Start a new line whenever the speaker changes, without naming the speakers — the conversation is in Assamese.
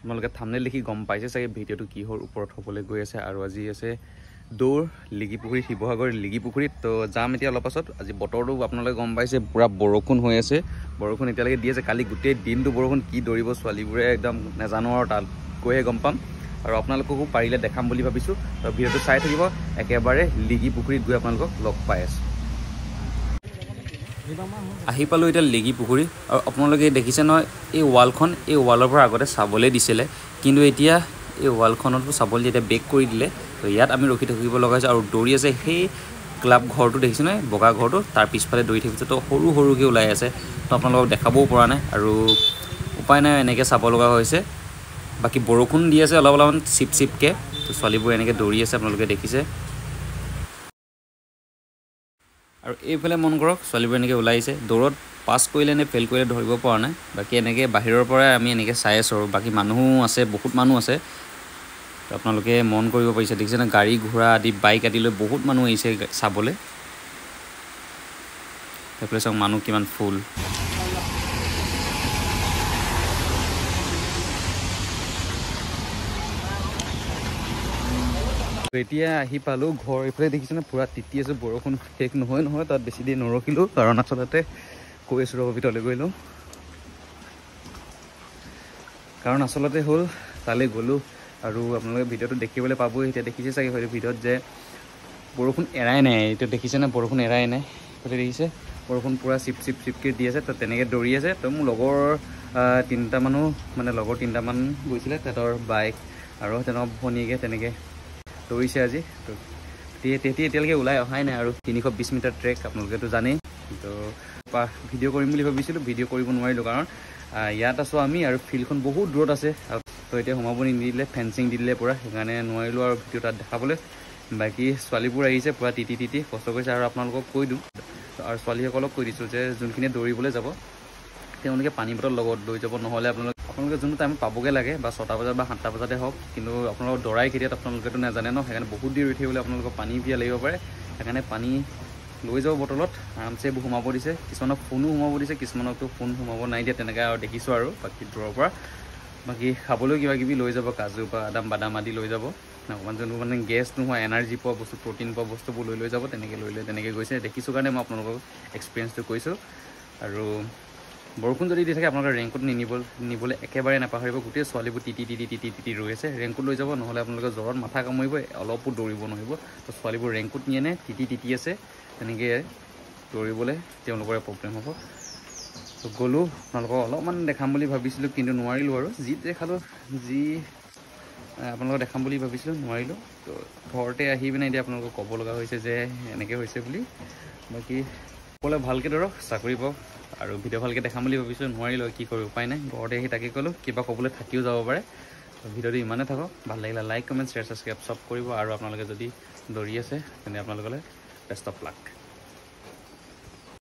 আপোনালোকে থাম্বনেইল দেখি গম পাইছে চাগে ভিডিঅ'টো কিহৰ ওপৰত হ'বলৈ গৈ আছে আৰু আজি আছে দৌৰ লিগিপুখুৰী শিৱসাগৰ লিগিপুখুৰীত তো যাম এতিয়া অলপ পাছত আজি বতৰটো আপোনালোকে গম পাইছে পুৰা বৰষুণ হৈ আছে বৰষুণ এতিয়ালৈকে দি আছে কালি গোটেই দিনটো বৰষুণ কি দৌৰিব ছোৱালীবোৰে একদম নাজানো আৰু তাত গৈহে গম পাম আৰু আপোনালোককো পাৰিলে দেখাম বুলি ভাবিছোঁ তো ভিডিঅ'টো চাই থাকিব একেবাৰে লিগিপুখুৰীত গৈ আপোনালোকক লগ পাই আছোঁ আহি পালোঁ এতিয়া লিগিপুখুৰী আৰু আপোনালোকে দেখিছে নহয় এই ৱালখন এই ৱালৰ পৰা আগতে চাবলৈ দিছিলে কিন্তু এতিয়া এই ৱালখনতো চাবলৈ এতিয়া বেক কৰি দিলে তো ইয়াত আমি ৰখি থাকিব লগা হৈছে আৰু দৌৰি আছে সেই ক্লাব ঘৰটো দেখিছে নহয় বগা ঘৰটো তাৰ পিছফালে দৌৰি থাকিছে তো সৰু সৰুকৈ ওলাই আছে তো আপোনালোকক দেখাবও পৰা নাই আৰু উপায় নাই এনেকৈ চাব লগা হৈছে বাকী বৰষুণ দি আছে অলপমান চিপ চিপকৈ তো ছোৱালীবোৰ এনেকৈ দৌৰি আছে আপোনালোকে দেখিছে আৰু এইফালে মন কৰক ছোৱালীবোৰ এনেকৈ ওলাই আহিছে দৌৰত পাছ কৰিলে নে ফেইল কৰিলে ধৰিব পৰা নাই বাকী এনেকৈ বাহিৰৰ পৰাই আমি এনেকৈ চাই আছোঁ আৰু বাকী মানুহো আছে বহুত মানুহ আছে তো আপোনালোকে মন কৰিব পাৰিছে দেখিছে না গাড়ী ঘোঁৰা আদি বাইক আদি লৈ বহুত মানুহ আহিছে চাবলৈ সেইফালে চাওক মানুহ কিমান ফুল এতিয়া আহি পালোঁ ঘৰ এইফালে দেখিছেনে পূৰা তিতি আছোঁ বৰষুণ শেষ নহয় তাত বেছি দেৰি নৰখিলোঁ কাৰণ আচলতে কৈ আছোঁ ৰ'ব ভিতৰলৈ গৈ লওঁ কাৰণ আচলতে হ'ল তালৈ গ'লোঁ আৰু আপোনালোকে ভিডিঅ'টো দেখিবলৈ পাবই এতিয়া দেখিছে চাগে হয়তো ভিডিঅ'ত যে বৰষুণ এৰাই নাই এতিয়া দেখিছেনে বৰষুণ এৰাই নাই এইফালে দেখিছে বৰষুণ পূৰা চিপকৈ দি আছে তো তেনেকৈ দৌৰি আছে তো মোৰ লগৰ লগৰ তিনিটামান গৈছিলে তাহাঁতৰ বাইক আৰু তেনেকুৱা ভনীয়েকে তেনেকৈ দৌৰিছে আজি তো এতিয়ালৈকে ওলাই অহাই নাই আৰু 320 মিটাৰ ট্ৰেক আপোনালোকেতো জানেই তো ভিডিঅ' কৰিম বুলি ভাবিছিলোঁ ভিডিঅ' কৰিব নোৱাৰিলোঁ কাৰণ ইয়াত আছোঁ আমি আৰু ফিল্ডখন বহুত দূৰত আছে তো এতিয়া সোমাব নিদিলে ফেঞ্চিং দি দিলে পূৰা সেইকাৰণে নোৱাৰিলোঁ আৰু ভিডিঅ' তাত দেখাবলৈ বাকী ছোৱালীবোৰ আহিছে পূৰা তিতি কষ্ট কৰিছে আৰু আপোনালোকক কৈ দিওঁ আৰু ছোৱালীসকলক কৈ দিছোঁ যে যোনখিনিয়ে দৌৰিবলৈ যাব তেওঁলোকে পানী বটল লগত লৈ যাব নহ'লে আপোনালোকে যোনটো টাইমত পাবগৈ লাগে বা 6টা বজাত বা 7টা বজাতে হওক কিন্তু আপোনালোকক দৌৰাই কেতিয়াত আপোনালোকেতো নাজানে ন সেইকাৰণে বহুত দেৰি ৰৈ থাকিবলৈ আপোনালোকক পানী পিয়া লাগিব পাৰে সেইকাৰণে পানী লৈ যাব বটলত আৰামছে এইবোৰ সোমাব দিছে কিছুমানক ফোনো সোমাব দিছে কিছুমানকতো ফোন সোমাব নাই দিয়া তেনেকৈ আৰু দেখিছোঁ আৰু বাকী দূৰৰ পৰা বাকী খাবলৈ কিবাকিবি লৈ যাব কাজু বা বাদাম আদি লৈ যাব অকণমান যোনবোৰ মানে গেছ নোহোৱা এনাৰ্জি পোৱা বস্তু প্ৰ'টিন পোৱা বস্তুবোৰ লৈ যাব তেনেকৈ গৈছে দেখিছোঁ কাৰণে মই আপোনালোকক এক্সপিৰিয়েঞ্চটো কৈছোঁ আৰু বৰষুণ যদি দি থাকে আপোনালোকে ৰেইনকোট নিবলৈ একেবাৰে নাপাহৰিব গোটেই ছোৱালীবোৰ তিতি ৰৈ আছে ৰেইনকোট লৈ যাব নহ'লে আপোনালোকে জ্বৰত মাথা কামুৰিব অলপো দৌৰিব নোৱাৰিব তো ছোৱালীবোৰ ৰেইনকোট নিয়ে নে তিতি আছে তেনেকৈ দৌৰিবলৈ তেওঁলোকৰে প্ৰব্লেম হ'ব তো গ'লোঁ আপোনালোকক অলপমান দেখাম বুলি ভাবিছিলোঁ কিন্তু নোৱাৰিলোঁ আৰু যি আপোনালোকক দেখাম বুলি ভাবিছিলোঁ নোৱাৰিলোঁ তো ঘৰতে আহি পিনে এতিয়া আপোনালোকক ক'ব লগা হৈছে যে এনেকৈ হৈছে বুলি বাকী সকলোৱে ভালকৈ ধৰক চাকৰি পাওক আৰু ভিডিঅ' ভালকৈ দেখাম বুলি ভাবিছিলোঁ নোৱাৰিলোঁ কি কৰোঁ উপায় নাই ঘৰতে আহি তাকে ক'লোঁ কিবা ক'বলৈ থাকিও যাব পাৰে ভিডিঅ'টো ইমানে থাকক ভাল লাগিলে লাইক কমেণ্ট শ্বেয়াৰ ছাবস্ক্ৰাইব চব কৰিব আৰু আপোনালোকে যদি দৌৰি আছে তেন্তে আপোনালোকলৈ বেষ্ট অফ লাক